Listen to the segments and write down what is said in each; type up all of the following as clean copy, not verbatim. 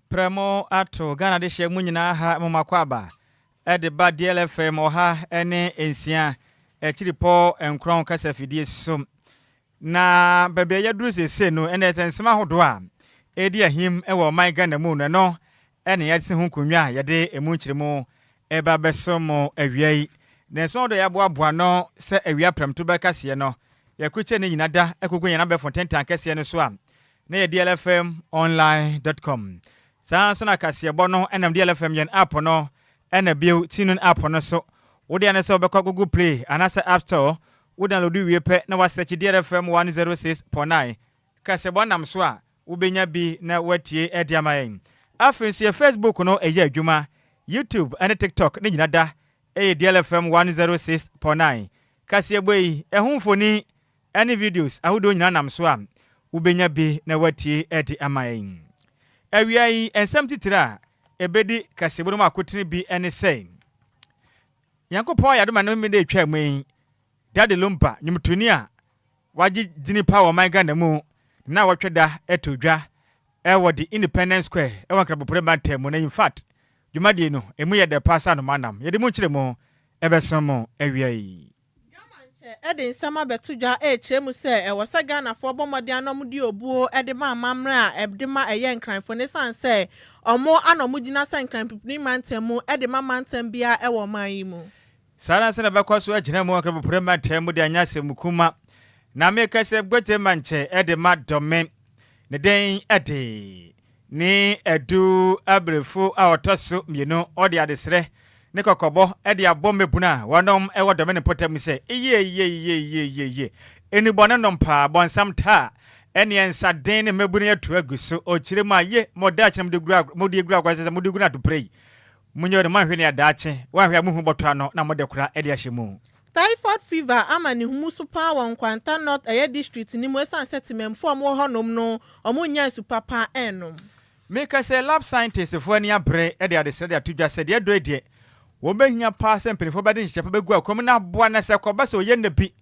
Premo ato Ghana de hye munyina ha momakwaba de ba DLFM oha ene ensia chiripo enkron kasa fidie som na bebe yaduru sese no ene sensema hodo a edi ahim ewo man Ghana mu no ene yatse ho konwa yade emu chirimo eba besomo awiai na ensema hodo yaboaboa no se awia premto bekase no yakuche ne nyinada ekogo yana be fonten kase no so a na ye DLFM online.com kase bono enam DLFM yen app no ena bio tinun app no so wodi ane so bekọ Google Play anasa App Store wo download wie pe na wasearch DLFM 106.9 kase bonam so a wobenya bi na watie ediamayen afensi Facebook no eye adwuma YouTube and TikTok ne nyinada DLFM 106.9 kase boyi ehunfoni any videos ahodo nyina nam so a wobenya bi na watie ediamayen awiai ensam titira ebedi kaseburu makotini bi ene sei yankopon yadoma no me de twa mwen dade Lumba nyumtuni a waji dini power my Ghana mu na watweda etodwa ewo the Independence Square ewo krabopore mantem na in fact dwumade no emu ye de pasa no manam ye de mu kire mu ebesomo awiai Edin sama betudwa echemu se ewose Ghana fo bomode anom di obuo ede ma mamra ede ma eye nkranfo ne san se omo anomu gina san nkranpipni mantemu ede ma mantem bia ewo man yi mu sara se na bekwaso agina mu akrabopore mantem de anyase mukuma na meka se gbote manche ede ma dome ne den ede ni edu abrefo a otoso mienu ode adesre ne kokobo ede abombe buna wonom ewo dome ne potem se ye eni bonanom pa bonsam ta eni ensa den ne mebunu etu aguso o kirema ye moda kyem de gura modi gura kwase modi gura to pray munyo de manhwe ne adaache wanhwe amuhu boto ano na mode kura ede ahyemu typhoid fever amani humusu pa won kwanta north eye district ni mo esan settlement form wo honom no omunya supapa enom make say lab scientist fo ani abre ede adesre de atudwa se de edo ede wo behia pa se mpenifo bade nhyepa begu akom na boa na se koba se oye na bi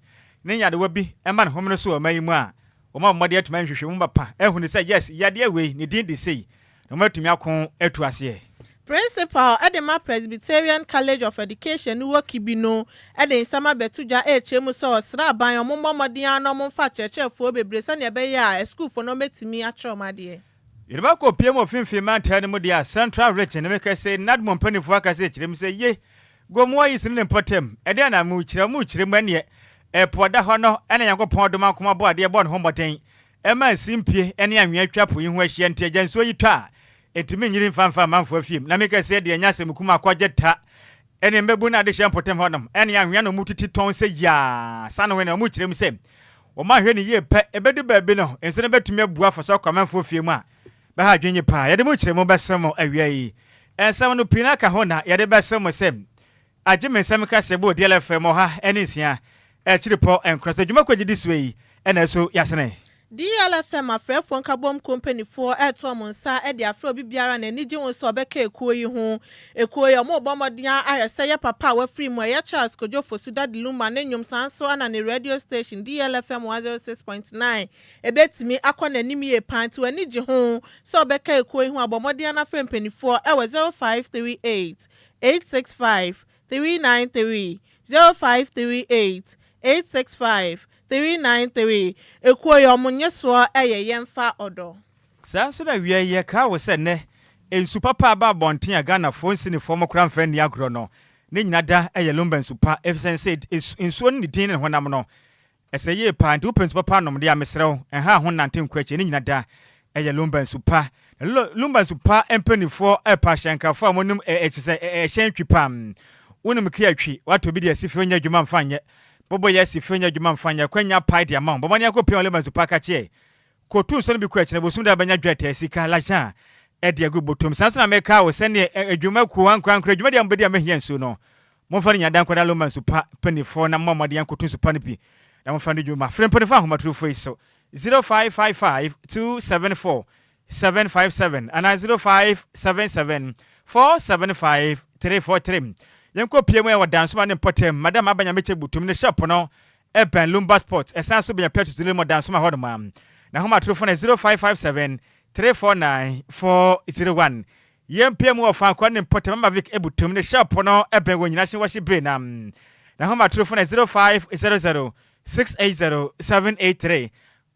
ne nyade wa bi ema ne homno so omayimu a oma mmode atuma nhwehwe mu papa ehunu se yes yade awei ne din de sei no matumi akon atu ase Principal Edema Presbyterian College of Education wo kibino ede nsama betudwa echemu so sra ban omommodin anom fa chechefo bebrese ne be ya school fo no metimi achomade Nhyiraba ko PM ofimfim mantan mu dia Central Region ne meka say nadmo mpanifo aka say kirem say ye gomo ayi sin ne potem ede na mu kirem ane poda ho no ene yankopon doma koma bo ade bo ne ho moden e ma simpie ene anwe atwapo yi ho ahie nte ajanso yi twa etimi nyiri mfamfa manfo afim na meka say de nyase mukuma akwageta ene mbebu na de hye potem ho nom ene anwe no mutiti ton say ya sano we na mu kirem say o ma hwe ne ye pe ebedu ba bi no ense ne betumi abua faso kwamanfo fiem a ba ha dwenye pa yade mu kirem besemo awiai ensam no pinaka hona yade besemo sem agye mensam ka sebo DLFM ha enisia chiripo Enquires adwuma kwaji diswei ena so yasene DLFM afrefo nkabom company for eto monsa e de afro bibiara na niji won so beka ekuo yi ho ekuo yi omo bomodin ayese ye papa wa free mu ye Charles Kojo Fosuda de Lumba na nyom sanso ana ne radio station DLFM 106.9 ebetimi akona nimi ye panti wa niji ho so beka ekuo yi ho abomodin na free company for e 0538 865 393 0538 865 393 ekuo yo munye so eye yemfa odo sanso na wie ye ka wo se ne ensu papa ba bonten a Ghana fo nsini fo mokra mfa ni agro no ne nyina da eye Lumba nsupa efsen said ensu ni din ne honam no ese ye pa nti open papa nom de amesrew enha ho nante nkwache ne nyina da eye Lumba nsupa Lumba nsupa empanifo epa shenka fo amonum echise ehyen wonum kiatwi wato bi de asife onya dwuma mfanye bobo yesi fenya dwuma mfanya kwanya paid ya mam bomani akopia Lumba nsupa ka che kotu so no bi kwa kire bosum da banya dwata sika laja ede agu botom sanso na meka wo sene adwuma ku ankra adwuma de ambedi amehia nsu no momfa nya dan kwada Lumba nsupa panifo na mamade ankotu nsupa no bi na momfa ne dwuma frem panifo ahomaturu foi so 0555 274 757 and 0577 475 343 yenko PM ya wadanso ma ne potem madam abanya meche butum ne shop no eben Lumba Sports esan so be petu zile mo danso ma hodoma na homa trofo na 0557 349-401. PM of Fanquan and Potamavik Ebutum, the shop no Eben when you national worship Benam. The home at telephone is 0500-680-783.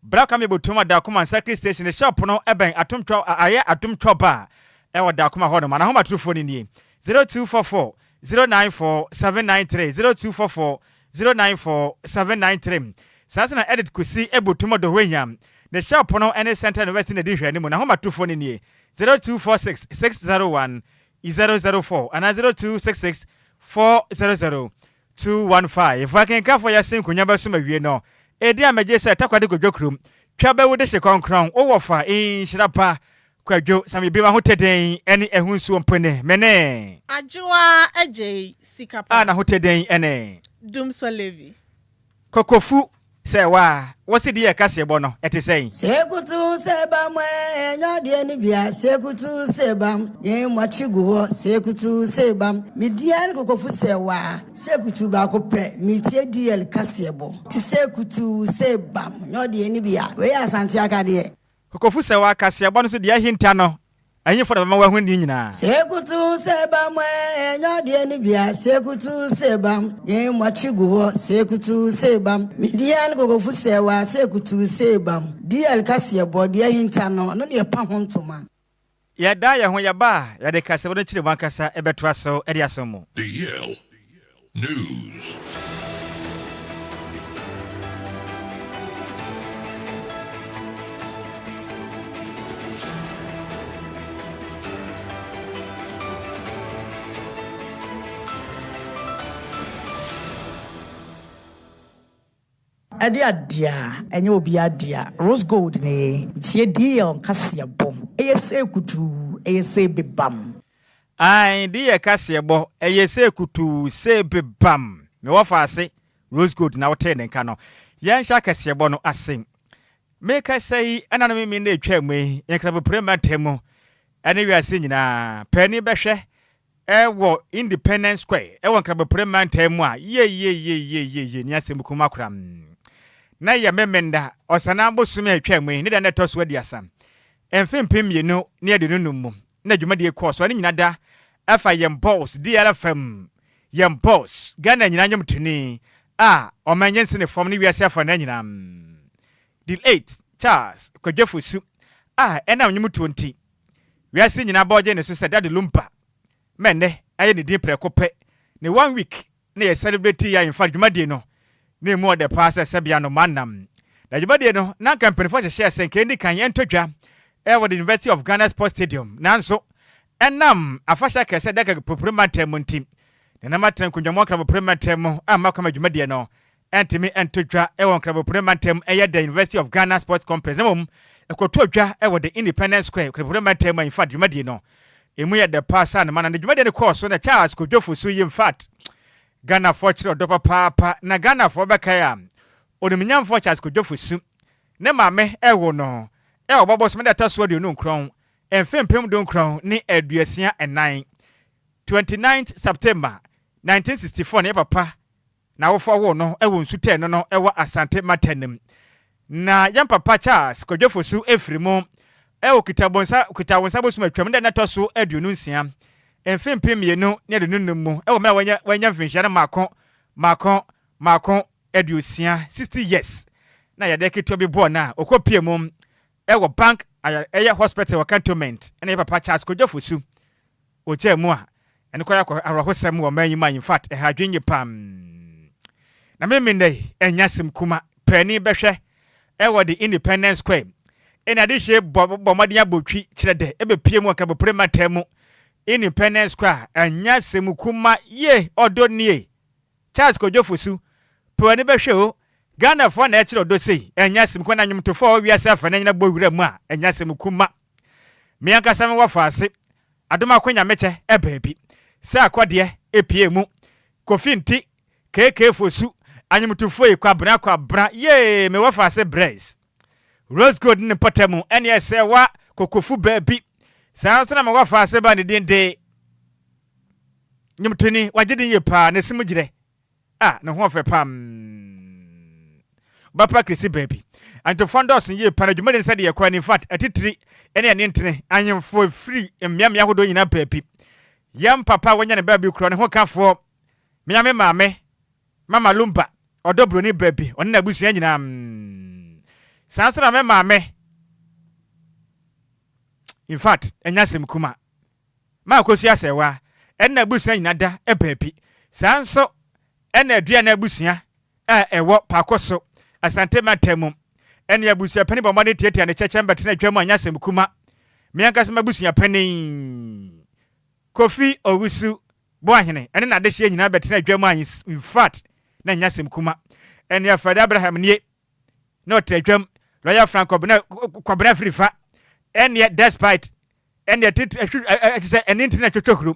Brakam Ebutuma Dakuma Circuit Station, the shop no Eben Atum Troba. Ewa Dakuma Hodom, and home at telephone in ye 0244-094-793. 0244-094-793. Sasana edit Kusi Ebutuma do Winyam. The shop no any center in Western Edition anymore. Home at telephone in ye 0246-601-004 and 0266-400-215. If I can come for your same Kunyaba Suma, you know, Edia Majesa Takwadigo Jokrum, Travel with the Shekon Crown, Owafa in Nhyiraba Kwadwo Sammy Biba Hotedin, any Ehunsu Pene, Mene. Adjoa Agyei Sikapa. Ana Hotedin, any. Dumso Levi. Kokofu. Say what's the dear Cassia Bono at the saying? Sekutu sebam enya de ni bia sekutu sebam yen machigo sekutu sebam midian kokofu sewa sekutu ba ko pe mitie DL kasebo ti sekutu sebam nyo de ni bia we asante akade Kokofu sewa Cassia Bono so dia hinta no anyi for the mama hu ni nyina sekutu sebam enya de ni bia sekutu sebam yen machigo sekutu sebam midian kokofu sewa sekutu sebam DL kasebo de hinta no de pa hontoma ya da ya ho ya ba ya de kasebo no chire bankasa ebetra so e dia somo DL News. Adia dia enyo obi adia rose gold ne tie DL kasia bom eyese kutu eyese bebam ai die kasebo eyese kutu se bebam me wo fa ase rose gold na wote ne nka no yan sha kasebo no ase me ka sei ana no me na etwa mu yenkra be prematem ene wi ase nyina pani behwe ewo Independence Square ewo nkra be prematem a ye ni ase mukuma kram na ya memenda osana bosume atwa mu ni da na toso adiasa emfempem yenu ne ade nunum na dwumade course ani nyina da afa yem boss DLFM yem boss Ghana nyina nyamtuni omanye nsene form ne wiase afa na nyina the 8 Charles Kwadwo ena nyum 20 wiase nyina boje ne so said that Lumba menne aye ne din prekope ne 1 week na ye celebrate ya in fact dwumade no ne mo de pass sebia no manam da jibade no na company for share senke ndi kan yentodwa e wo the University of Ghana Sports Stadium nanso enam afasha kese daga proprematem ntim na matran kunjamo kra proprematem amakama jumade no entimi entodwa e won kra proprematem e the University of Ghana Sports Complex mom ekotodwa e wo the Independence Square kra proprematem in fact jumade no emu ye the pass and man na jumade ne course na Charles Kwadwo so in fact Ghana for chiro dopa papa na Ghana for bekaya oniminyam for Charles Kwadwo su ne mame ewo no e obobo so me da taso de no nkron enfempem do nkron ni aduasia enan 29th September 1964 ne papa na wo fo wo no ewo nsute no no ewo Asante Matenem na yam papa Charles Kwadwo su efrimo ewo kitabonsa bosu matwam da na taso aduonu nsia enfempem yenu ne de nunum mu ewo mra wanya mfinhia na makon aduosia 60 years na ya de keto bi bo na okopie mum ewo bank aya hospital wa cantonment ene papa Charles Kwadwo su oche mu a ene koya ko arahosem wo manyi in fact ha dwenye pam na memende enyasem kuma pani behwe ewo the Independence Square ene ade hye bomade abotwi kire de ebepie mu aka boprematem Independence Square enyasem kuma ye odonie Charles Kwadwo su pani behwe o Ghana for na echiro do sei enyasem ko na nwumtofo wiase afa na nyina bowura mu a enyasem kuma me ankasa me wafase adoma kwanya meche ebabi sa akwade epie mu kofinti keke fosu anyumtofo kwa bra ye me wafase brace rose gold ne potemu ene ese wa kokofu babi sa so na me wafase ba ne dinde nyumtuni wagede ye pa ne simugire ne ho fe pam Bapa Krisi baby. anto fondos ye pana dwuma de said ye kwa in fact atitiri ene ene ntene anyemfo free mmiamia hodo nyina paapi yam papa wonya ne baabi kro ne ho kafo miame maame mama Lumba odobro ni baabi one na busua nyina sansra me maame in fact enya sem kuma ma kosi asewa enna busua nyina da baabi sanso enna adua na busua ewo pakoso asante matemu ene abusua pani bomba ne tietia ne chechemba tena dwam anya sem kuma mianka se mabusua pani Kofi Owusu Boahene ene na de hye nyina betena dwam anya in fact na nya sem kuma ene afada Abraham nie no tedwam Royal Franco bena kwabra frifa ene despite ene tit ene internet twotwokru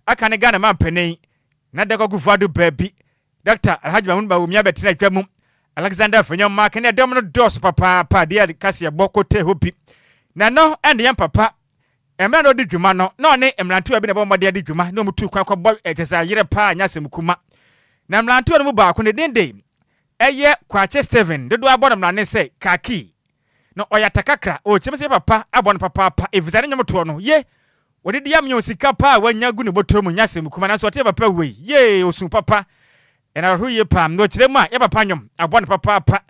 aka ne Ghana man pani na de kokufado baabi Dr. Alhaji Mahmoud Bawumia betena dwam Alexander Fanyam Mark ne dem no dos papa dia kase bokote hopi na no ende yam papa emra no di dwuma no no ne emrantu abi ne bo mode di dwuma no mutu kwan kwabo etesa yire pa anya sem kuma na emrantu no mu ba ko ne dende eye kwache Steven dodo abon mra ne se kaki no oyatakakra o chemse papa abon papa evizane nyamoto no ye wodi di yam nyosika pa wanya gu ne botom nya sem kuma na so te papa we ye osun papa ena hu ye pam no kiremu a ye papa nyom abon papa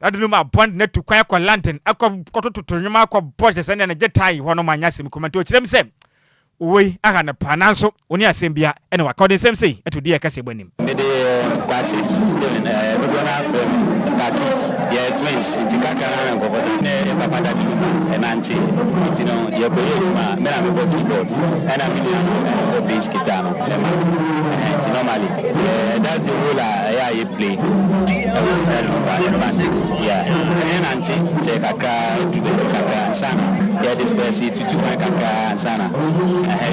adunuma abon na tu kwan kwa lantern akototo nyoma akọ boche se na jetai hono manya sim kuma to kirem se we aha na pananso oni asembia ena wakode sem sei eto die kase bonim me de kwachi still in we gonna from artiste yeah twins tikakara ngo ne papa da bi and auntie you know ye boy ma me na me go keyboard and I'm in bass guitar normally that's the role I play yeah and auntie check kaka sana yeah this person tutu kaka sana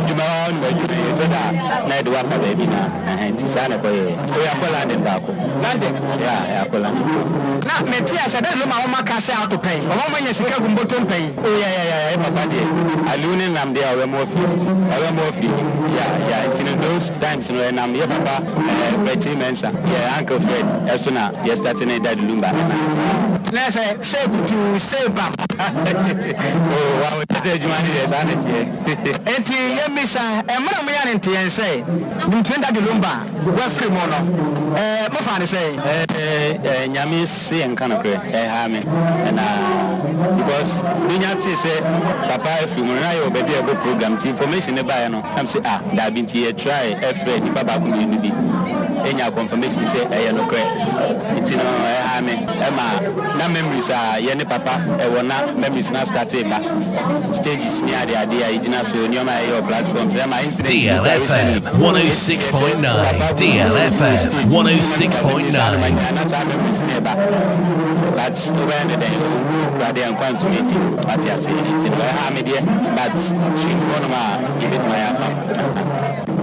duma on me to da na do afa baby na sana ko ye o ya kola de bako lande yeah kola na metia sada no ma woma ka se auto pay o mo nya sika gumboto pay oh yeah papa de alune nam de awe mo fi yeah in those times no nam ye papa Fred Mensa yeah uncle Fred esuna yesterday na dad Lumba na say to say bam oh wa tete jumani de sanity enti ye misa emra mo ya ne ntien say ntenda de Lumba wa free mo no mo fa ne say nyame se enka no kre ha me na because binyati say papa if you na your baby able program information ne buy no am say that been here try every ni baba ko ni bi enya confirmation say no kre it no ha me na memories ye ne papa wona memories na start ba stages ni ade igina so ni ma your platforms my incident DLFM 106.9 DLFM 106.9 that's when the Enquires but yes it's but she one ma give it my fam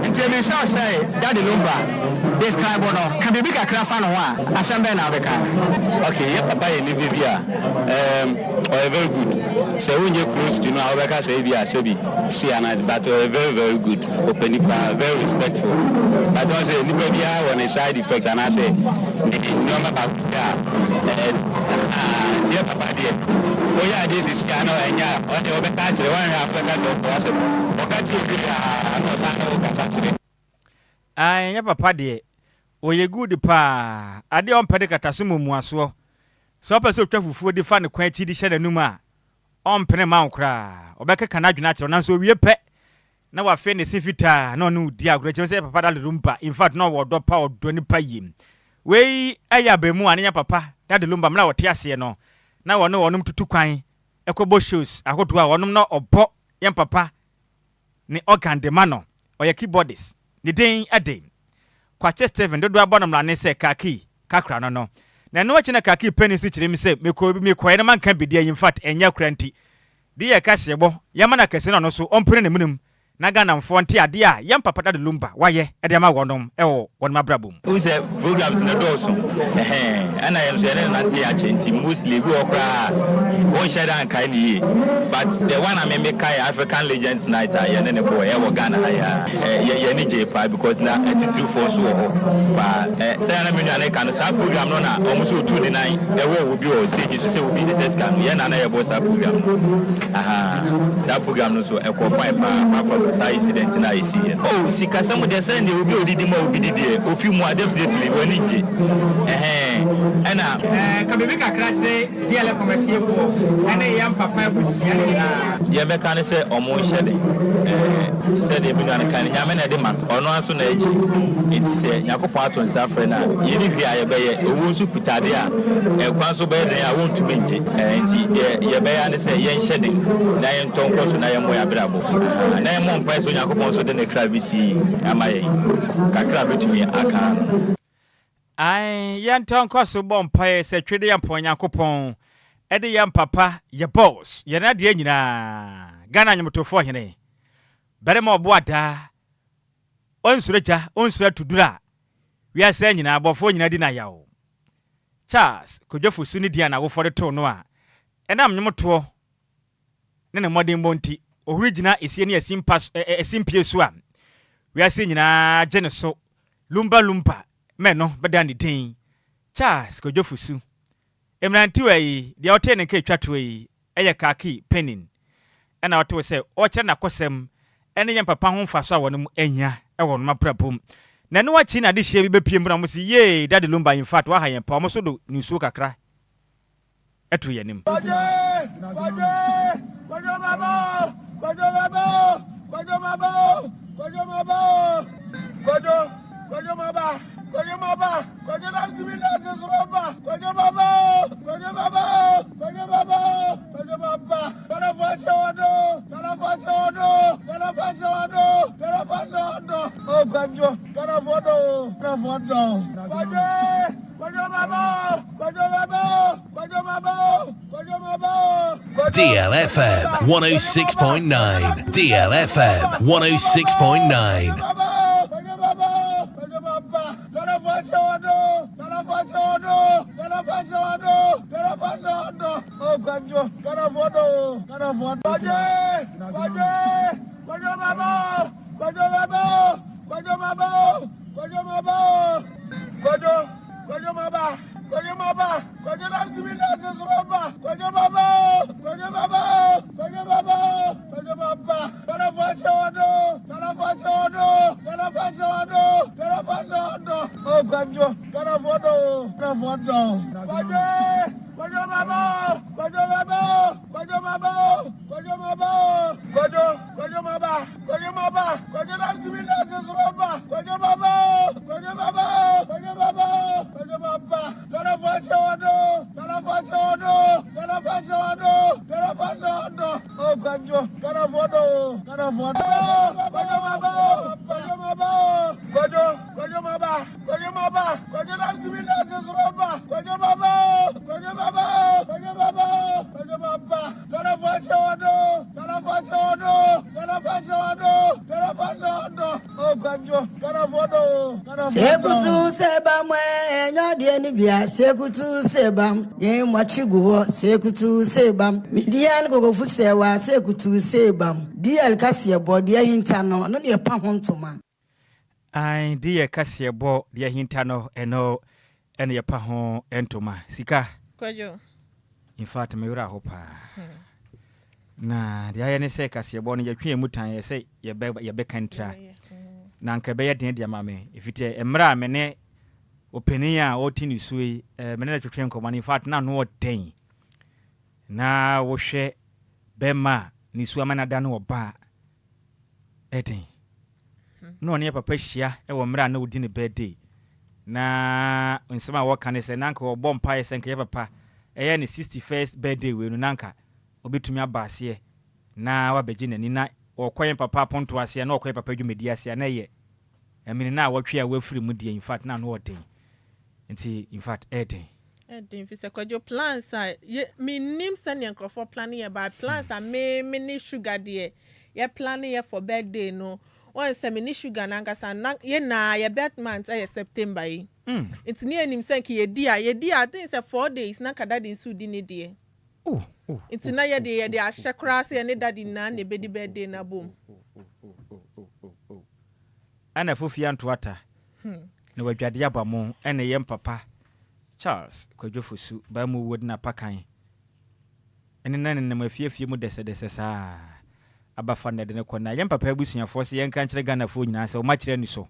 enti me say that Lumba describe no can be big akra no a assemble na beka okay yeah papa ye ni bibia very good so when you close to know how beka say bia say bi see nice but very good open very respectful but I say ni bibia on a side effect and I say no ma yeah papa de oh yeah this is kind of enya o de obeta chire wan Africa so was o ka chi no sa no ka sa sire anya papa de oye good pa ade on pede kataso muaso so pese twa fufuo de fa ne kwan chi di hye nanum a on pene ma nkra obeka kana dwena chiro na so wie pe na wa fe ne sifita na no di agro cheme se papa da Lumba in fact no wodo pa odo ni pa yim we aya ba mu anya papa da Lumba mna wote ase no na wonum tutu kwan ekobo shows akoto a wonum no obo yem papa ni organ de mano oya keyboardist ni den aden kwache Steven dodo abonum la ne se kaki kakra no na no wachi na kaki penny so kire mi se me man kan bidie in fact enya kranti di ye kase bo yama na kase no so ompere ne munum na Ghana mfonte ade a yam papa da Lumba waye e de ma wonom e wo wonma brabum who say programs na doso and I am saying that I change mostly go okra won share and kindly but the one I make African Legends Night I and boy e wo Ghana ya ni jepa because na attitude for so but say na me na kan sa program no na almost 2 the 9 e wo bi o stage so say we be the scam ya na ya boss program sa program no so e ko fine pa for sa incident na isi oh sika some dey say dey obi odidi ma obi didi ofi mu definitely wani nge ana ka bebe kakra say DLFM atiefo ana yam papa busia na dia be kan say omo hyede say dey bi na kan nyame na de ma ono aso na eji enti say yakofo atonsa afre na yiri hia ye be ye owo su kutade a kwan so be den a won tumi nje enti ye be ya ne say ye hyede na ye ntonko so na ye mo ya brabo na ye mo mpa so yakofo so de ne kra bisi amaye kakra betumi aka ai yan tonko so bompa se twede yam pon yakopon e de yam papa ye boss ye na de nyina Ghana nyamtofo hene bere ma obo ada onsureja onsura tudura wi asa nyina abofo nyina di na yawo Charles Kwadwo Sammy dia na wo fode to no a enam nyamto ne modern bonti original esie ne esimpie so a wi asa nyina gene so lumba meno beda ni din Charles Kwadwo Sammy emranti wai dia ote ne ka twatwe yi eye kaki penin ena ote we se oche na kosem ene yem papa ho mfa so a wonum anya e wonum aprapom na ne wachi na de hye bi bepiem na mo si ye dade Lumba in fact wa ha yem pa mo so do nsuo kakra eto yenim DLFM 106.9. DLFM 106.9. Sekutu sebam nyade ni bia sekutu sebam yen machiguho sekutu sebam midian gogofu sewa sekutu sebam DL kase bo de hinta no no ne pa hontoma ai de kase bo de hinta no eno ene pa ho entoma sika Kwadwo in fact me wura ho pa na de aye ne se kase bo no ye twa mutan ye se ye be kantra na nka be ye den de mame ifite emra me ne openi a otini suyi me ne twetwe nkomani in fact na no den na wo hwe bema ni suama na da no oba eden no ne papa hia e wo mra na odi ne birthday na nsema wo kan se nanka wo bompa ye nka ye papa eye ne 61st birthday we no nanka obetumi abase na wabeji nani na okoyen papa ponto ase na okoyen papa dwumedi ase na ye emini na wotwe a wafiri mu die in fact na no oden nti in fact eden fi se Kwadwo plans a me nim send enkrofo plan ye ba plans a me ni sugar de ye planning ye for birthday no one say me ni sugar na nkasa ye na ye birth month September yi it's near him say ye dia I think say 4 days na kada din su di ne die it's na ye de ahyekra say ne daddy na ne bedi birthday na bom ana fofia ntoata na wadwade abamo ene yem papa Charles Kwadwo Fosu ba mu wod na pakan ene nan ne mafiefie mu dese saa abafa na de ne kona yem papa abusuafo se yen kan kire Ghana fo nyina se o ma kire ni so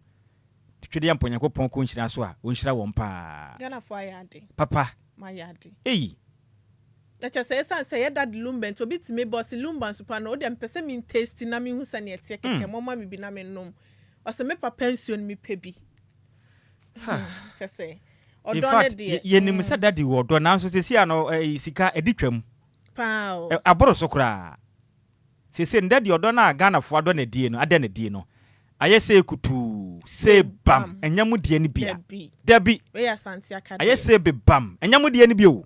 twede yam Nyankopɔn ko nhyira so a o nhyira won pa Ghana fo ayade papa ma yade eyi say say ye dad Lumba to bit me boss Lumba super no dem pese me taste na me hu sane ete keke mama me bi na me nom o se me papa pension me pebi say in fact ye nim say daddy wo do na so se sia no sika editwam pao aboro so kra se daddy odo na Ghana fo ado na die no ade na die no aye say kutu say bam enyam die ni bia dabi we ya santia ka aye say be bam enyam die ni bi o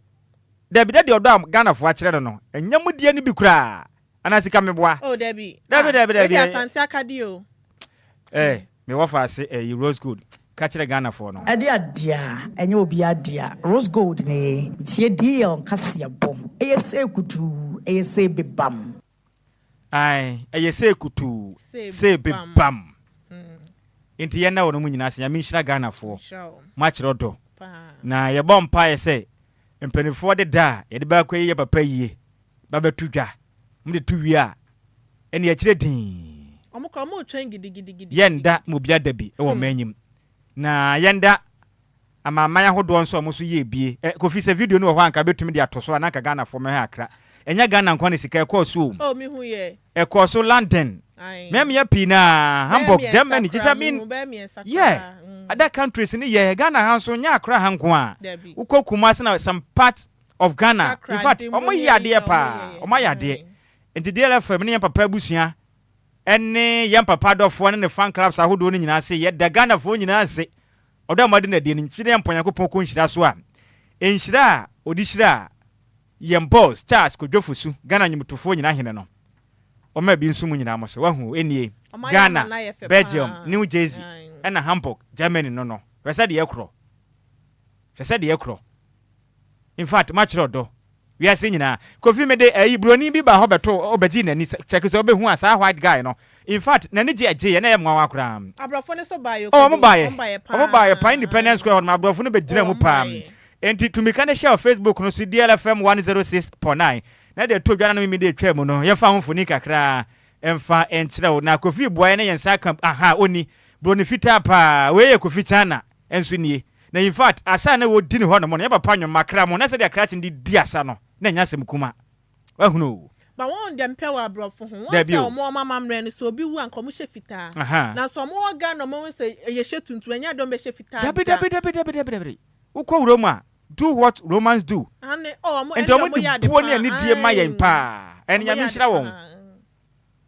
dabi daddy odo am Ghana fo a kire no enyam die ni bi kra ana sika meboa oh dabi we ya santia ka di o me wo fa say Rose Gold ka kire Ghana fo no ade adia enye obi adia Rose Gold ne tie DL kase bom say kutu say be bam ai say kutu say be bam inti ye na wono mu nyina se ya me nhyira Ghana fo ma kire do na ye bom pa ye say empenifo de da ye de ba kwa ye papa yie ba betudwa mu de tuwi a ene ya kire din omukra mo twen gidigidi yenda mo bia da bi e wo manyim na yenda amama ya hodo nso mo so ye bie kofi se video no ho anka betumi de atoso anaka Ghana fo me ha akra enya Ghana nkwa ne sika ekoso oh mi hu ye ekoso London mem ya pina Hamburg Germany just mean yeah other countries ni ye Ghana hanso nya akra hanko a ukokuma se na some part of Ghana in fact omo yade pa omo yade enti DLFM ne papa busua ene yam papa dofo ne fan clubs ahodo ni nyina se ye da Ghana fo nyina se odo amade na de ni nhire yam Nyankopɔn ko nhyira so a enhyira odi hyira yam boss Charles Kwadwo Fosu Ghana nyimtofo nyina hene no o ma bi nsum nyina mo so wahu enie Ghana Belgium New Jersey ena Hamburg Germany no wesa de ekro in fact match rodo we are seeing na kofi me de broni bi ba ho beto obaji nani check so obehu asa white guy no in fact nani je agye na ye mwa akra abrofo ne so bayo mo baye pa Independence Square ma abrofo no be gina mu pa enti tumika ne share Facebook no so DLFM 106.9 na de to dwana no mi de twam no ye fa homfoni kakra emfa enkyerɛ na kofi boy na yensa camp aha oni broni fita pa we ye kofi chana enso nie na in fact asa na wo di ne ho no mo na ye papa nyo makra mo na se de akra chi di asa no na nya sem kuma wahunu ba won dem pewa abrofo ho won se o mo mama mre no so obi wu anko mo hye fita na so mo ga no mo se ye hye tuntu anya do me hye fita dabi ukọ wuro mu a do what Romans do ane o mo ya de po ne ani die ma yen pa ene ya me hyira won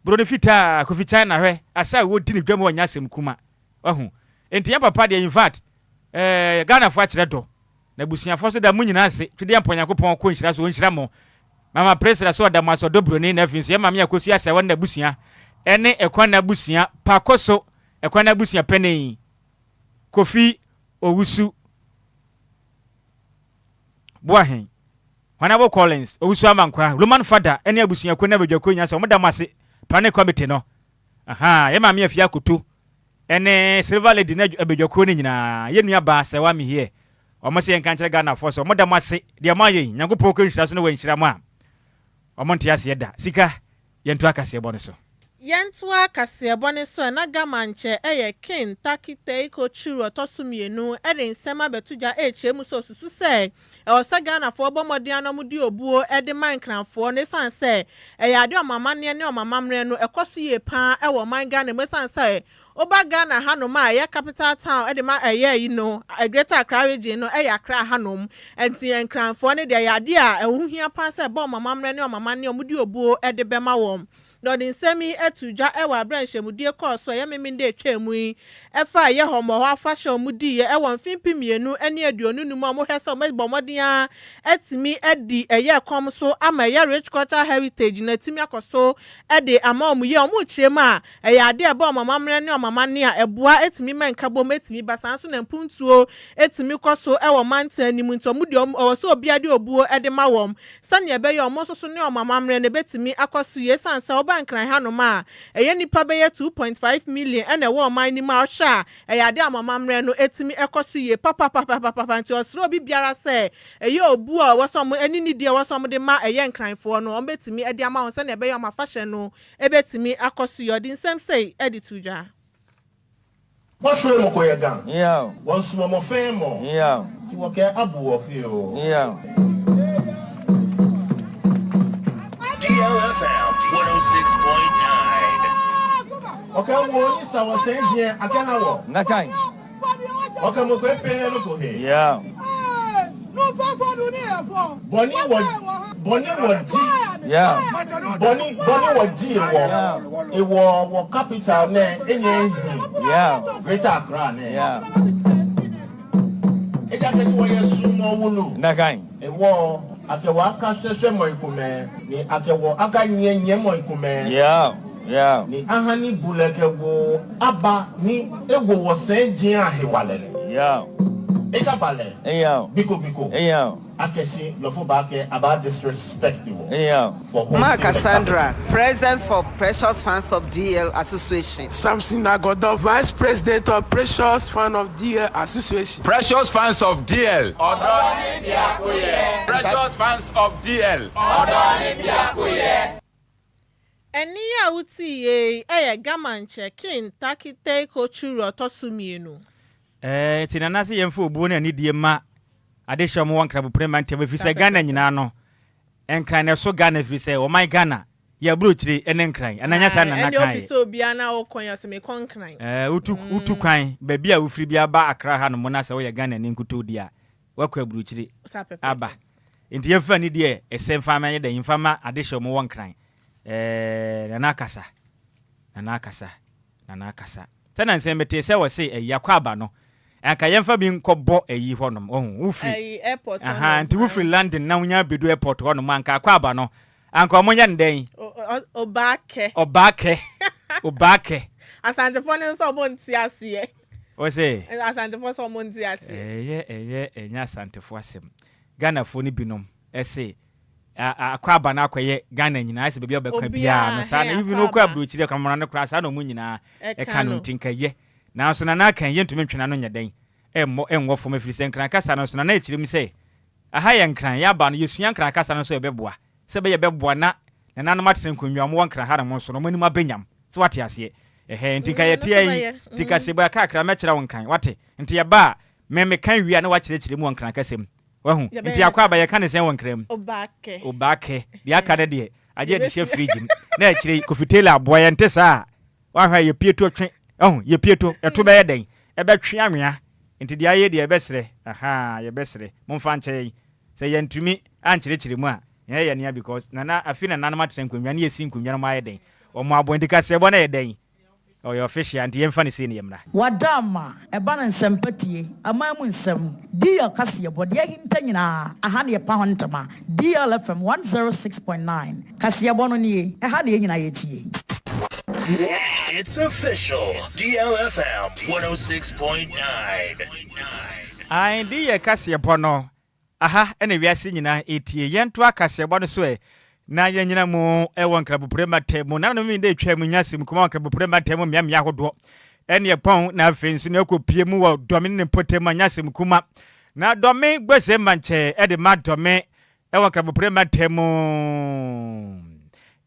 broni fita kofi China hwe asa wo di ne dwam wanya sem kuma wahu enti ya papa de in fact Ghana fo a kire do na busuafo so da mu nyina ase twede yam Nyankopɔn ko nhyira so nhyira mo mama president so da maso do broni na finso ya mama ya kosi asa won na busua ene ekwa na busua pakoso ekwa na busua pene Kofi Owusu Boahen Honorable Collins Owusu amankwa Roman father ene abusua ko na bedwako nya so mo da mase pane committee no aha ye mama afia kutu ene silver lady na bedwako ni nyina ye nua ba se wa me here omo se enka nkyere Ghana for so mo da mase de ma ye Nyankopɔn ko nhyira so no wa nhyira mo a omo ntia se da sika ye nto akase bɔ ne so yentu akase bɔ ne so na gamanche eye kin takite iko churu otosumienu ede nsema betudwa echemu so susu se osa Ghana for bomodi anomudi obuo ede mankranfo ne sanse ade omama ne ne omama mre no ekoso ye pa ewo man Ghana me sanse oba Ghana hanom a ye capital town ede ma yi no Greater Accra region no Accra hanom enti enkranfo ne de ade a ehuhia pa se bo omama mre ne omama ne omudi obuo ede bema wom no din semi etudwa ewa branch emudie course so ye meminde twemu yi efa ye homo ho afashion mudi ye ewo mfimpi mienu ene aduonu numu amohwese omodin etimi edi eye kom so ama ye rich cultural heritage na timi akoso ede ama omuye omu chirema eye ade ebe omamamre ne omamane a eboa etimi menkabom etimi basanso na mpuntuo etimi koso ewo mantan ni muntu omudi oso obiade obuo ede mawom sane ebe ye omososo ne omamamre ne betimi akoso ye sansa obankran hanoma eye nipa be ye 2.5 million ene wo man ni ma hwa eye ade amamamre no etimi ekoso ye papa nti osro bi biara se eye obu a wosom eni ni die wosom de ma eye nkranfo no ombetimi ede ama won sane ebe ye omafahye no ebetimi akoso ye din sem say editudwa What's wrong with your gun? Yeah. Once more famous. Yeah. You okay? Abu of you. Yeah. DLFM 106.9. Okay, well, this I was saying here. I can't know. Nakai. Okay, we go pay look here. Yeah. Bonnie was G. Yeah. Bonnie was G. It was capital name. Yeah. Greater Accra. Yeah. It got this way sumo wulu. Nakai. It was akewa kasese mo ikume. Ni akewa aka nye mo ikume. Yeah. Yeah. Ni ahani buleke wo aba ni ewo wo senjin ahewalele. Yeah. Ekabale. Yeah. Biko. Yeah. Akeshi lofo bake about disrespectful. Yeah. Ma Cassandra, President for Precious Fans of DL Association. Samson Agodo, Vice President of Precious Fans of DL Association. Precious Fans of DL. Precious Fans of DL. eni ya uti ye eye gamanche kin takite kochuru otosumienu tinanase yemfo obuo na ni die ma adehye mo wankra buprema ntebe fi se Ghana nyina no enkran ne so Ghana fi se o my Ghana ya brochiri ene nkran ananya sa na nakai eni obi so bia na okon ya se me konkran utu kwan ba bia ufiri bia ba Accra ha no mo na se wo ye Ghana ne nkuto dia wakwa brochiri aba enti yefa ni die esemfa ma ye da infama adehye mo wankran nanakasa tana nsembete se wo se yakwa aba no anka yemfa bi nkɔbɔ ayi hɔnom wufi airport nti wufi London na wonya bedu airport hɔnom anka akwa aba no anka omonya ndɛn obake asantefo ne so mo nti ase o se asantefo so mo nti ase enya asantefo asem Ghana fo ni binom ese akwa aba na akoye Ghana nyina ase bebia obekwa bia na sa na even okwa abrochire kamara ne kra sa na mu nyina eka no ntinkaye na so na kan ye ntumi ntwena no nyeden enwo fo mafiri se nkran kasa no so na echirim se aha ye nkran ya ba no yesua nkran kasa no so ebeboa se be ye beboa na nanom atene nkonwa mo nkran ha mo so no mani mabenyam se wate ase ntinkaye tie tikase ba kakra mekira won nkran wate nti ye ba me kan wi na wa kire mu nkran kasem wahu nti akwa ba ye kan se won nkran obake dia ka de aje de she fridge na ekire kofitela aboa ye ntesa wa hwa ye pieto twe ye pieto eto be yeden ebe twe anwea nti dia ye de ebesre ye besre momfa nche se ye ntumi anchirekire mu a ye ne because nana afi na nanoma trenkonwa ne yesi nkonwa ma yeden o mo abo ndika se bo na yeden o your official nti yemfa ne se ne yemra wadama eba na nsempatie amamu nsem dia kase bo de hinta nyina aha ne pa hontama DLFM 106.9 kase bo no ne aha ne nyina yetie. It's official. DLFM 106.9. I dear Cassia Bono. Aha, and we are singing etie yentu akase bono so na yenyina mu ewon krabu prema temu na no mi de twam nyasim kuma krabu prema temu miam yahodo ene pon na afensu na ekopie mu wo domi ne potema nyasim kuma na domi gbese manche e de ma domi ewon krabu prema temu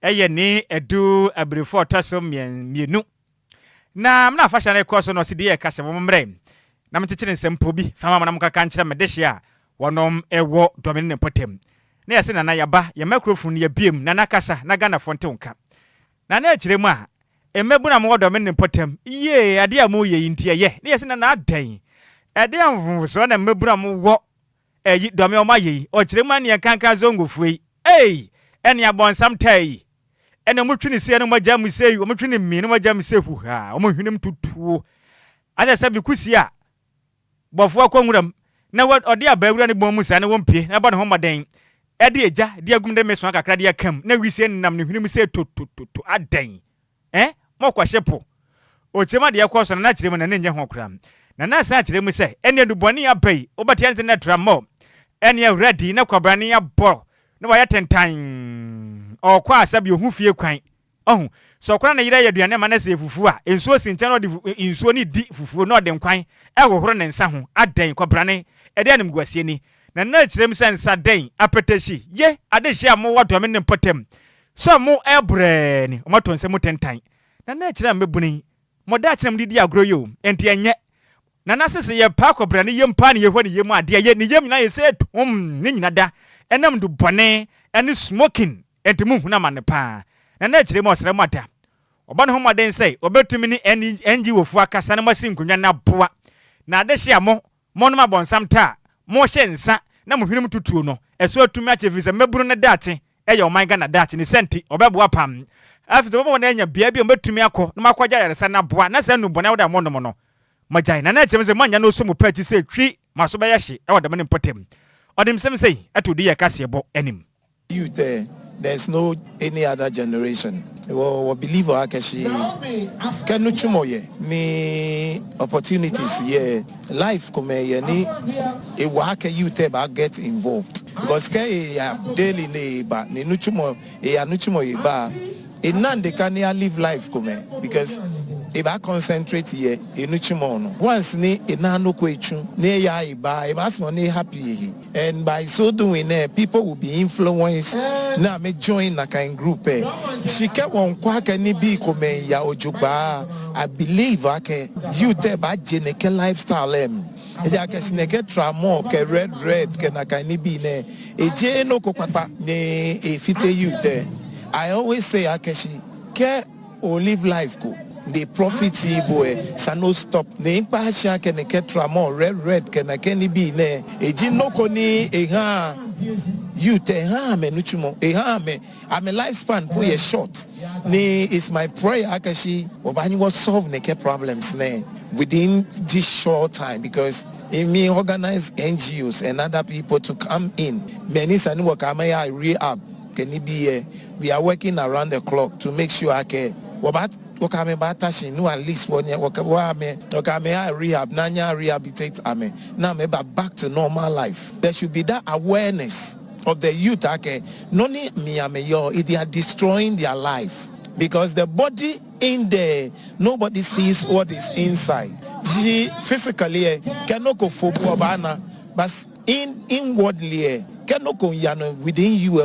eye ni edu abrifo toso mienu na mna fasha na ekoso no se de kase momre na mtekire nsempo bi fama na mkaka nkyere medehia wonom ewo domin ne potem na yase na yaba ya microphone ya biem na nakasa na Ghana fonte nka na ekire mu a emebu na mo domin ne potem ye ade amu ye ntie ye na yase na adan ade amvu so na mebu na mo wo eyi domin o ma ye o kire mu an ye kanka zongo fuei eni abonsam tai ene mo twini se no magya mu sei mo twini mi no magya mu sei hu ha mo hwenem tutuo ada sabi kusi a bofo akwanwuram na odi abawura ne bom mu sa ne wompie na ba ne ho maden ede eja de agum de meso akakra de akam na wisie nnam ne hwenem sei to adan mo kwahyepo o chema de yakoso na kyerem na nye ho kram na sa kyerem se ene duboni abai obati ante na tramo ene ready na kwabrane ya bo na wa ya tentan o kwa asabi ohu fie kwan ohu so kwara na yira yaduane ma na se fufu a ensuo sinche no de ensuo ni di fufu no de nkwan ehohoro ne nsa ho adan kwabrane ede anim gwasie ni na kyerem se nsa den apetashi ye ade hia mo wato me ne potem so mo ebre ni o mato nse mo tentan na kyerem mebuni moda kyerem didi agro yo enti enye na sese ye pa kwabrane ye mpa ne ye hwani ye mu ade ye ni yem na ye se ne nyina da enam du bone ene smoking enti mu huna mane pa na kyerem osere mata oba ne ho maden sei obetumi ni enji wofu akasa na masi nkunwa na boa na ade hia mo no mabonsam ta mo hye nsa na mo hwenem tutuo no eso atumi achefise meburu ne dache eye oman ga na dache ni senti obeboa pam afite bobo na anya bia obetumi akọ na makwaja yaresa na boa na se nu bone woda mo no majai na kyerem se manya no so mo pachi se twi maso be yahye e woda me potem odim sem sei atudi ye kase bo anim you there's no any other generation we believe akashi kanu chumoye ni opportunities life come ye ni e wa ka you ba get involved because ke daily ne ba ni nuchumo nuchumo ba nande can live life come because if I concentrate here in Uchimono, once ni inano kwechu, ne ya iba, if I money happy, and by so doing, people will be influenced. Now me join na kind group. She kept on kwaka ni bi kome ya ojuba. I believe ake you te ba jeneke lifestyle Eja ke sineke tramo ke red ke na kani bi ne. Eje no ko papa ne e fite you there. I always say akeshi ke o live life ko. The profit boy sano stop ne pa sha ke ne tramo red ke na kani bi ne eji no ko ni ha you te ha me nuchumo ha me I'm a lifespan for a short ne is my prayer akashi obani was solve ne ke problems ne within this short time because in me organize NGOs and other people to come in many sani work I rehab can be we are working around the clock to make sure okay what Wakame batashi no at least 1 year wakame I rehab nanya rehabilitate ame now me back to normal life. There should be that awareness of the youth okay noni me ame yo they are destroying their life because the body in there nobody sees what is inside. Physically cannot go for bana but inwardly within you.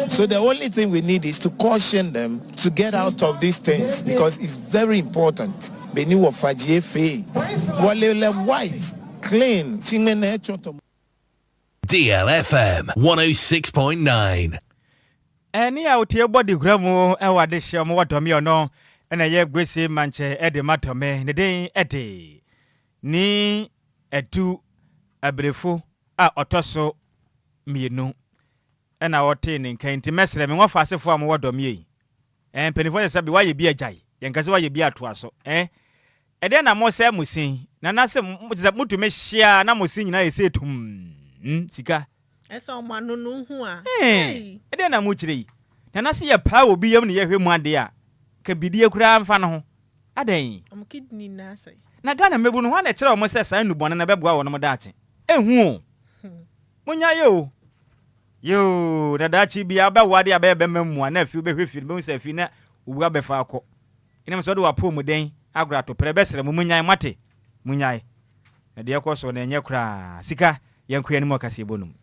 So the only thing we need is to caution them to get out of these things because it's very important. Beni wa fajie fe walele white clean DLFM 106.9 Eni autie body gramo e wade hye mo wadomi ono na ye gwese manche e de matome ne den ede ni edu abrefo a otoso mienu ena wote ne nkan nti mesere me wofa asefo am wodom yi penifo ye sabi waye bi agyan ye nkase waye bi atoaso ede na mo se musin na na se mutu me hia na musin nyina ye se tum sika eso manu no hu a ede na mu kire na na se ye pa obi yam ne ye hwemu ade a ka bidie kura mfa no ho adan am kidney na sai na Ghana mebu no ho na kire o mo se san nubone na beboa wo no mo daache ehu munya yo na dachi bia ba wade abebe mamu na afi behwefi be se afi na uwa befa akọ ina so de wa po mu den agura to prebesere mu munyan mate munyan na de yakoso na enye kura sika yankua ni mo kase bonum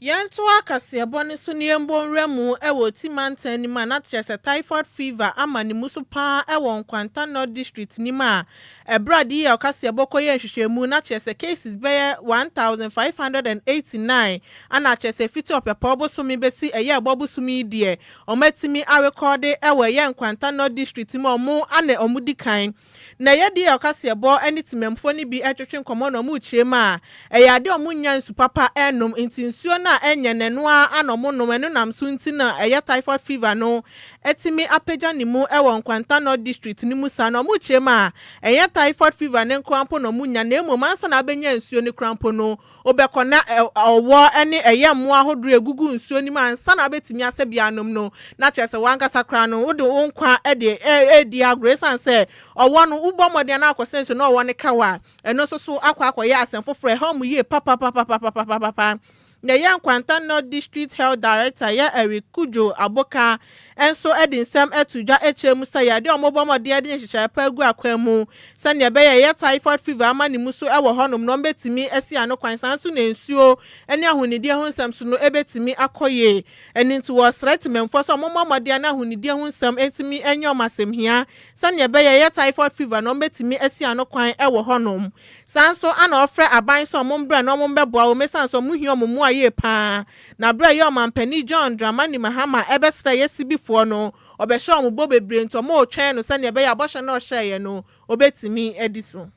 Yanto akase bone so ne mbonremu ewo timantan ni ma na chese typhoid fever ama ni muso pa ewo nkwanta North district ni ma ebradi ya akase bokoye nhwehwemu na chese cases be 1589 ana chese fiti opepa obosumi besi eye obosumi die omatimi a record ewo ye nkwanta North district ma omu ane omudikan na ye di akase bo anitimemfo ni bi etwetwe nkomo no mu chiema eye ade omunya nsu papa enum intinsuo na na enye nenua anomo no enu nam so nti na eye typhoid fever no etimi apeja ni mu ewo Nkwanta North district ni musa no mu chema eye typhoid fever ne nkrampo no munya na emu mansa na abenya nsuo ni krampo no obekona owo ene eye mo ahodro egugu nsuo ni mansa na betimi asebianom no na chese wankasa kra no wode wonkwa edi agresan se owo no ubomode na akosenso no owo ne kawa eno so akwakoye asemfofre ha mu ye papa na ya Nkwanta North District Health Director ya Eric Kujo Aboka enso edinsem etudwa echemu saya de omobomode ade nhyehyɛ pa gu akwanu sane be ya typhoid fever amani muso ewo honom no betimi esi ano kwansan so na nsuo ene ahunidie ho nsɛm so no ebetimi akoye eni nti wo threat memfo so omomode na ahunidie ho nsɛm etimi enyo masem hia sane be ya typhoid fever no betimi esi ano kwan ewo honom sanso ana ofre aban so omombra na omombeboa o mesanso muhia omomu aye pa na bra ye omampani John Dramani Mahama ebesra yesi bifo no obehye omubo bebre nto mo otwen no sane be ya boshe na ohye no obetimi ediso.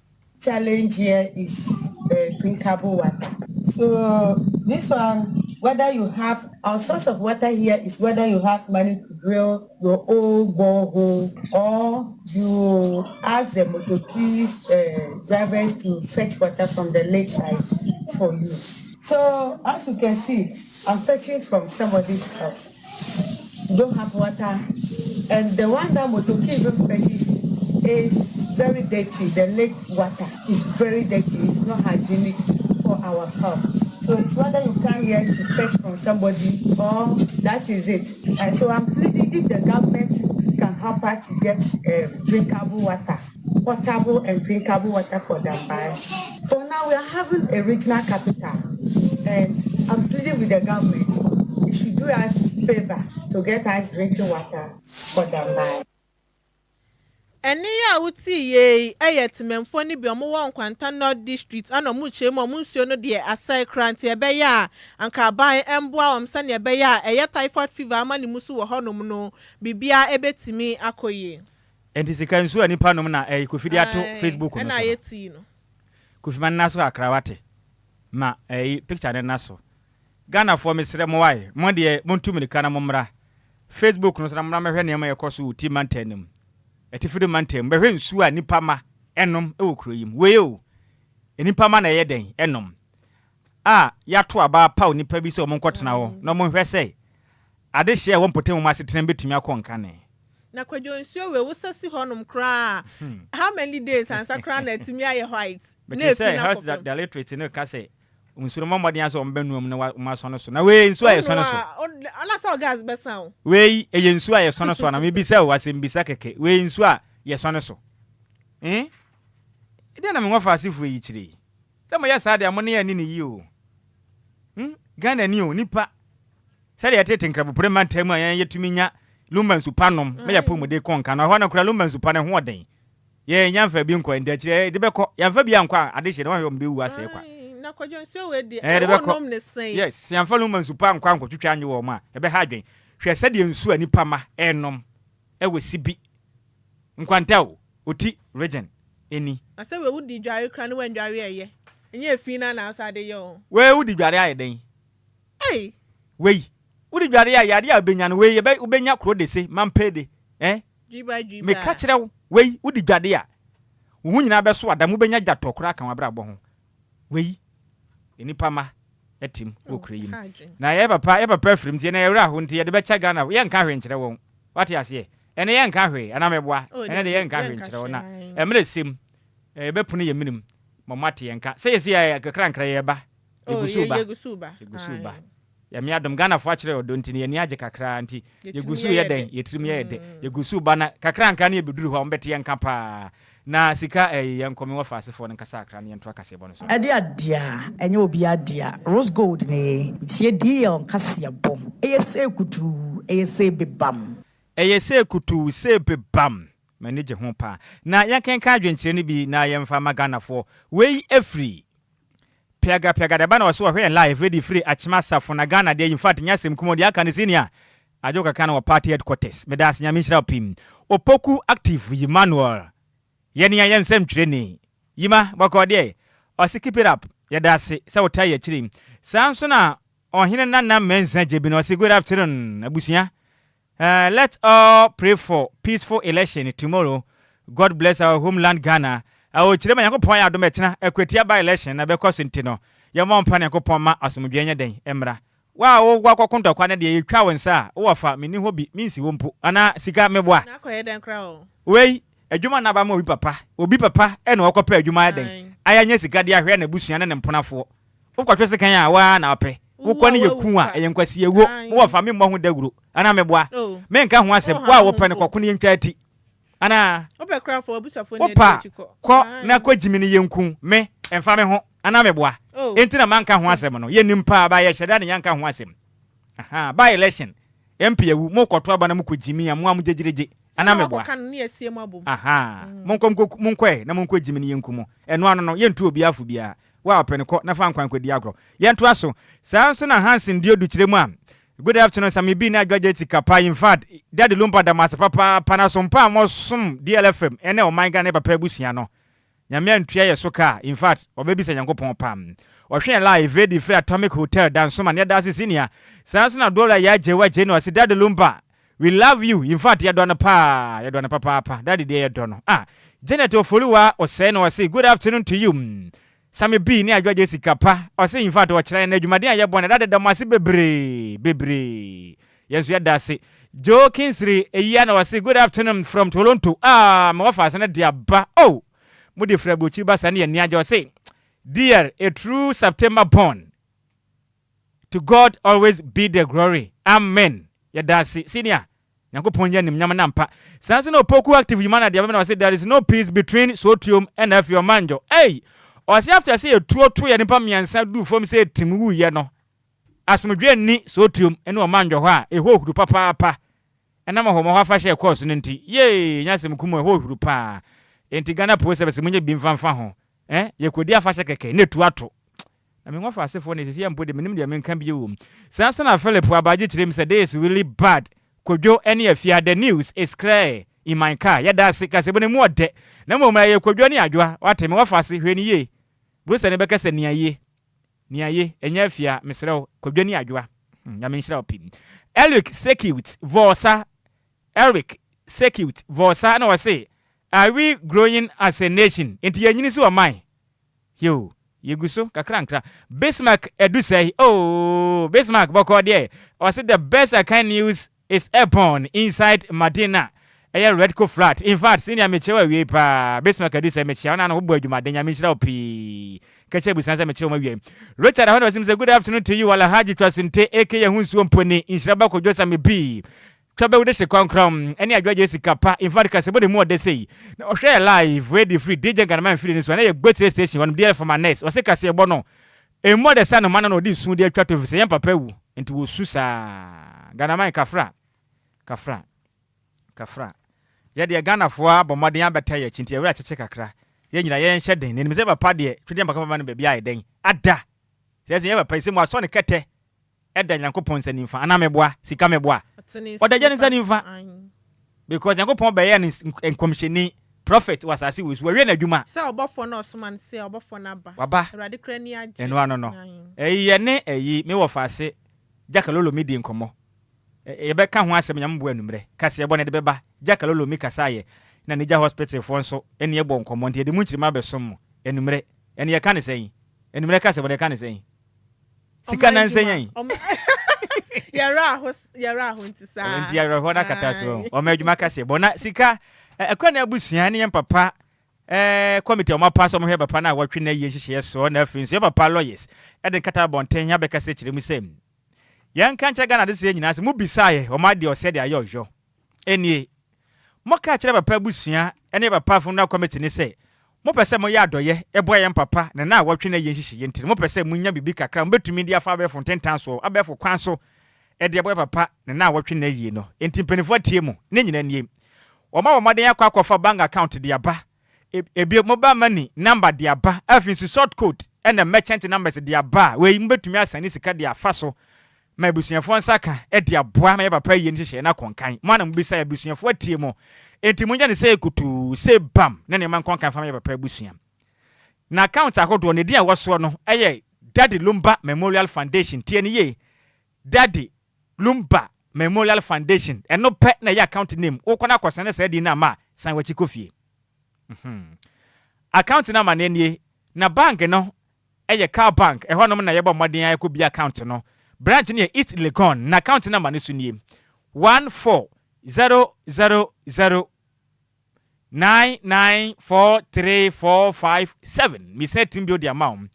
Challenge here is drinkable water. So this one, whether you have our source of water here is whether you have money to drill your own borehole or you ask the motorkeys drivers to fetch water from the lakeside for you. So as you can see, I'm fetching from somebody's house. You don't have water, and the one that motorkey even fetches is very dirty. The lake water is very dirty. It's not hygienic for our health. So it's whether you come here to fetch from somebody or that is it. And so I'm pleading if the government can help us to get drinkable water, potable and drinkable water for them. For now, we are having a regional capital, and I'm pleading with the government. It should do us a favor to get us drinking water for them. Eni ya uti ye eyetimemfo ni bi omo wo Nkwanta North District ana mu chemu omu nsuo no de asai krante ebe ya anka ban emboa omsa ne ebe ya eye typhoid fever amani musu wo honom no bibia ebetimi akoye enti sika nsuo anipa nom na kofidi ato Facebook no na yeti no kofiman naso akrawate ma picture ne naso Ghana for mesre mo wae mo de montumi kana momra Facebook no so na mra ne ma yekoso ti mantanim etifiri mantem behwe nsu a nipa ma enom ewokroyim weo enipa ma na ye den enom yato aba pa nipa bi se o monkotena wo na mo hwe se ade hye wo mpotem ma setena betumi akonka ne na Kwadwo nsuo we wosasi honom kra how many days ansa kra na etimi aye white na efi na ko the literate no ka se unsuro momode aso ombenuom na ma so no so na we nsu aye so no so ala so gas besan we eye nsu aye so no so na me bi se wasem bisa keke we nsu a ye so no so ide na me ngofa asifu yi kire temo ya sade amone ya ni yi o Ghana ni o nipa sade ya tete nkrabo preman temu ayan yetumi nya Lumba nsupanom me ya pomode konka na ho na kura Lumba nsupane ho oden ye nyamfa bi nkwa ndi kire de beko yamfa bi ankwa ade hye na ho mbe wu ase kwa na Kwadwo nsuo we de onom ne sen yes yamfa Lumba nsupa nkwa twetwa anye wo ma ebe ha adwen hwe sade nsu anipa ma enom ewe sibi Nkwanta o oti region eni ase we wudi dware kra ne wandware eye enye efina na asade yo we wudi dware aye den we wudi dware aye ade abenya no we ye ubenya kro de se mampede jiba me ka kire wo we wudi dware a wo nyina be so adam ubenya jato kra kan wabra bo ho we enipa ma etim wo kreyim na ye papa frim tie na ye wra ho ntie ye de be cha Ghana ye nka hwe nkire wo wate ase ene ye nka hwe ana meboa ene de ye nka hwe nkire wo na emre sim be punu ye minim momate ye nka se ye se ya kakra nkra ye ba yegusuba ya mi adom Ghana fo akire odo ntini ye ni age kakra nti yegusu ye den yetrim ye de yegusuba na kakra nka na ye beduru ho mbete ye nka pa na sika ye nkomi wo faase fo nkasa akra ne nto akase bo no so ade adia enye obi adia rose gold ne tie DL nkase bom eyese kutu eyese bebam eyese kutu se bebam manage ho pa na yankenka adwenkyere ne bi na yemfa magana fo wei afri piaga da bana waso hwe live di free achima safo na Ghana de in fact nyasem kumodi aka ne senior ajoka kana wa party headquarters medas nyamishira pim opoku active Emmanuel yeni ya yemsem twene yima bakode o keep it up yadase se wotai ya chirim sanso na ohine nana mensa jebi no say good afternoon abusia. Let's all pray for peaceful election tomorrow. God bless our homeland Ghana. Awo chire ma yakopon ya adomechina ekwetia by election na be kosenti no. Ye mo mpa na yakopon ma asomdwe nya den emra. Wa wo gwa kwakonto kwa na de yetwa wensa wo fa meni hobi minsi wo mpo ana sika meboa. Na koye den kra o. Wei adwuma na ba ma obi papa e na okopa adwuma den. Ayanya sika de ahwe na busua na ne mponafo. Wo kwatwe sika ya wa na ope. Wo kwa ne yeku a eyenkwasi yewo. Wo fa me mo ho daguro ana meboa. Me nka ho asem wa wo pe ne kwako ne yentwati. Ana ope kra fo busafo ne de ko na kwa jimini yenku me emfa me ho ana meboa. Enti na manka ho asem no ye nimpa ba ye hyeda ne yanka ho asem. Aha by election MP ewu mo kwoto aba na mo kojimi ya mo amjejireje ana meboa. Aha monko na monko jimi ne yenku mo eno ano no yentu obi afu bia wa openko na fa nkwan kwadi agro yentu aso sanso na Hansen diodu kiremu am. Good afternoon, Sammy B. Adjoa Agyei Sikapa. In fact, Daddy Lumba da masa papa panasompa mosum DLFM. Ene o manga ne papa ebusia no. Nyame antua ye soka. In fact, obebi se Nyankopon pam. Ohwe live di free Atomic Hotel dan so man ya da senior. Sanso na dollar ya Adjoa Agyei no. Daddy Lumba, we love you. In fact, ya do na papa. Daddy de ya do no. Janet Ofoluwa o say no say good afternoon to you. Sammy B ni Adjoa Agyei Sikapa o say in fact o kire na adwumade aye bona dade da mase bebre yesu ya dase Joe Kinsri eya na o say good afternoon from Toronto me wafa ase na dia ba mo de fra bochi ba sane ni aja o say dear a true September born to God always be the glory amen ya dase senior Nyankopon ya nim nyama na mpa sanse na opoku active human dia na o say there is no peace between Sotium and Afio Manjo or see after say a two ya nipa miansa du fom say timu ye no asomdwe ni Sotium ene o manjo ho a ehohuru papa ena ma ho mo fa share course no nti ye nyasem kumo ehohuru pa enti Ghana police bese munye bi mfanfa ho ye kodi afa share keke ne tu ato na me ngofa asefo ne sisi ampo de menim de menka bi wo sansa na Philip abaje kirem say this is really bad Kwadwo ene afia the news is clear in my car ya da se kase bone mu ode na mo mra ye Kwadwo ne Adjoa wateme wafa se hwe ni ye Bruce ne beka se niaye enya afia mesrew Kwadwo ne Adjoa ya menhira opin Eric Secute Vosa na wase are we growing as a nation enti yanyini so man yo yeguso kakra Bismarck edu say Bismarck boko there wase the best I can news is upon inside Madina red co flat in fact senior mechewa we pa Bismarck edu say mechewa na no bo adwuma den ya menhira opi kache busanza mechewa ma wie Richard ahono say good afternoon to you wala haji twasinte aka hunsuo mponi Nhyiraba Kwadwo Sammy B Trabe with the concrom, any Adjoa Agyei Sikapa, in fact, Casaboni more they say. No, share live, ready free, DJ Ghanaian feeling this one. A great station, one dear for my next, or say Cassia Bono. A more the son of man of this soon, dear try to say, Yampapew, into Susa Ghanaian Kafra. Yet the Ghana for Bomadian Bataya, Chintia, Ratchakra. Yen shedding, and Mizeba Paddy, Tridian Bacaman baby, I then. Ada says he ever pays him was on a kete. Edda Nyankopon sending for Anameboa, Sikameboa. What the Jan sending for? Because Nyankopon Bayan is in commissioning prophet was as he was wearing a Juma. So about for no man say about for Naba. Baba Radicrania and one no. Ye me of us say Jackalolo medium como. A beck can once a young number. Cassia Bonnet Beba, Jackalolo Mikasaye, Nanija Hospital Fonso, and your bon commonty, the Munchi Mabesom, and numere, and ye can't say, and Mrecasa, what I can't say. Sikana nsenye. Yara hunti sa. Nti yara hona kataso. O medwuma kase. Bona sika ekwana abusia ne papa committee o mapaso mo he papa na watwe na ye hihye so na afinso papa lawyers. E de kata bonten ya beka se kiremu sem. Yan kancha Ghana de se nyina se mu bisaye o ma de o se de ayojo. Enie. Mo ka kire papa abusia ene papa fun na committee ne se mo pese mo ya adoye ebo ye papa na watwe na ye hihye ntiri mo pese munya bibi kakra mo betumi dia fa be fo tentan so abefo kwan so e de ebo papa na watwe na yie no enti penifo tie mu ne nyina nie o ma womaden akwa fa bank account dia ba ebi mobile money number dia ba afinsi short code and the merchant numbers dia ba we mbetumi asani sika dia fa so ma busuafo nsaka e dia boa ma papa yie nhihye na konkan mo na mbisa ya busuafo atie mu enti munya ne say kutu say bam na ne man konkan fa ma papa busua na account akodo ne dia woso no eye Daddy Lumba Memorial Foundation TNE Daddy Lumba Memorial Foundation and no pet na ya account name o kona kwasane say di na ma san wachi kofie account number ne na bank no eye car bank e honom na yebo modern ay ko bi account no branch ne East Legon na account number ne so nie 14000994345 me say timbio the amount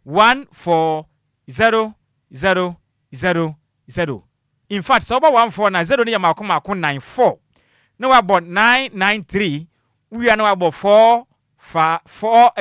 14000. In fact, so about 14 na 0 ne yakoma 94. No about 993. We are now about 454.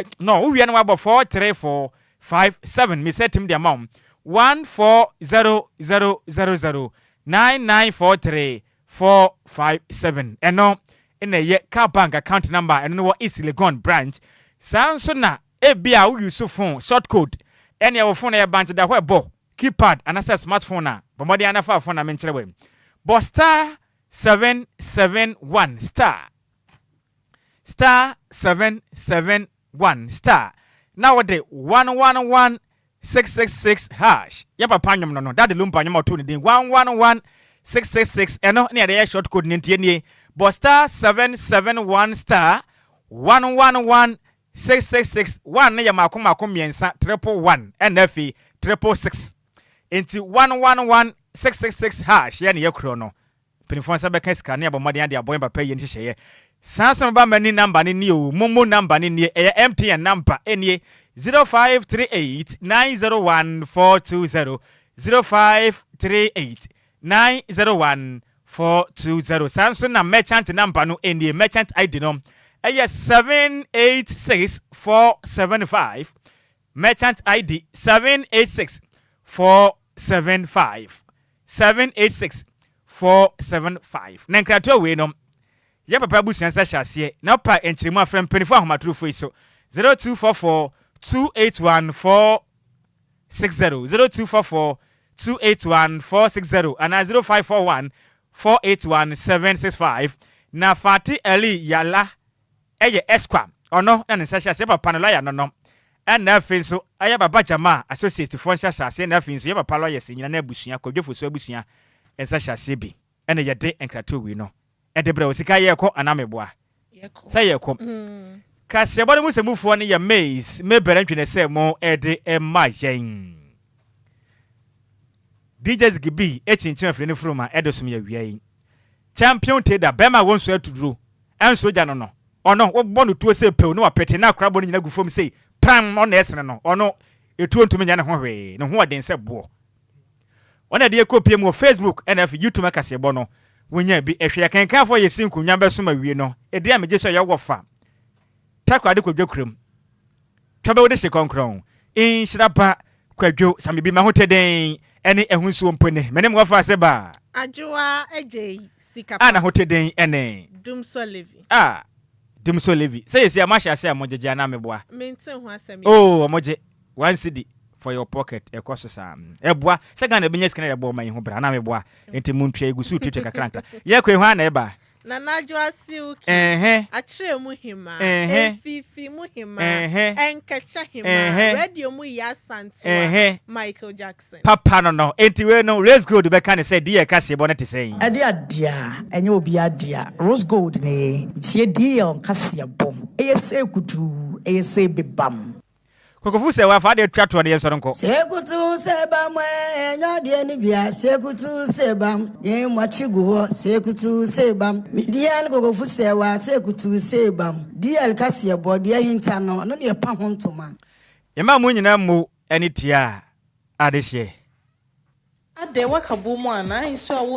We are now about 43457. Me set him the amount 14000994345 and no in a car bank account number and no is Legon branch. Sounds so na ebia we use phone short code any our phone branch that where bo keypad and access smartphone na but more than phone na mention we but star 771 star 771 star now the 111666 hash yapa panyum no that the lumpa nyama to ni 111666 eno ne the short code ni tie but star 771 star 111666 1 ne yama akoma miensa 111 NFE 666 into 111666 hash ya ne yakro no penifon sa beka scan ne abomade ade aboy papa ye nhihye sansan ba mani number ni o momo number ni MTN number enie 0538901420 0538901420 sansan na merchant number no enie merchant ID no 786475 merchant ID 786475 786475 nankrato we no ya papa busian sa hyase na pa enchirimu afrem penifo ahomaturu foi so 0244 281460 0244 281460 and 0541 481765 na Fati Ali Yala eye esquam ono na nsa hyase papa no lawyer no and afin so aya baba jama associate for hyase na afin so ya papa lawyer senyina na abusua kwadwofo so abusua ensa hyase bi ene ye de enkrato wi no edebra osika yeko anameboa say yeko kasi abode mu semufo ne ya maze mebere ntwene se mo ede emayen DJs gibi echinchin afre ne froma edosum ya wiai champion trader bema wonso atuduro enso ja no ono wo bonu tuo se pew no apete na akrabo nyina gufom sei pram ono esene no ono etuo ntumi nya ne ho hwe ne ho oden se bo ona de ekopie mu Facebook and if YouTube akase bo no wonya bi ehwe kankan fo ye sinku nya beso ma wie no ede a meje so ye wofa takwa de kwadwakuram twabe wo de hye konkron Nhyiraba Kwadwo Sammy bi ma hoteden ene ehunsuo mpone menem wofa se ba Adjoa Agyei Sikapa ana hoteden ene Dumso Levi Dumso Levi say yes amasha say amojeje na meboa maintain ho asemi amoje 1 cedi for your pocket e koso sam eboa se ga na benya skina ebo man ho bra na meboa enti muntwa egusu twetwe kakranta ye kwe ho ana eba na Adjoa siuki achire mu hima efifi mu hima enkecha hima radio mu ya santo Michael Jackson papa no enti we no Rose Gold be kan say die ka se ebo na te say ade adia enye obi adia Rose Gold ne tie die on ka se ebo eyese kutu eyese bebam kokofu se wa fa de twato de yesoro nko sekutu sebam enyo de ni bia sekutu sebam yen mwachigo sekutu sebam midian kokofu se wa sekutu sebam DL kase body hinta no no de pa hontoma yema mu nyina mu eni tia adehye ade wakabu mu ana iso awo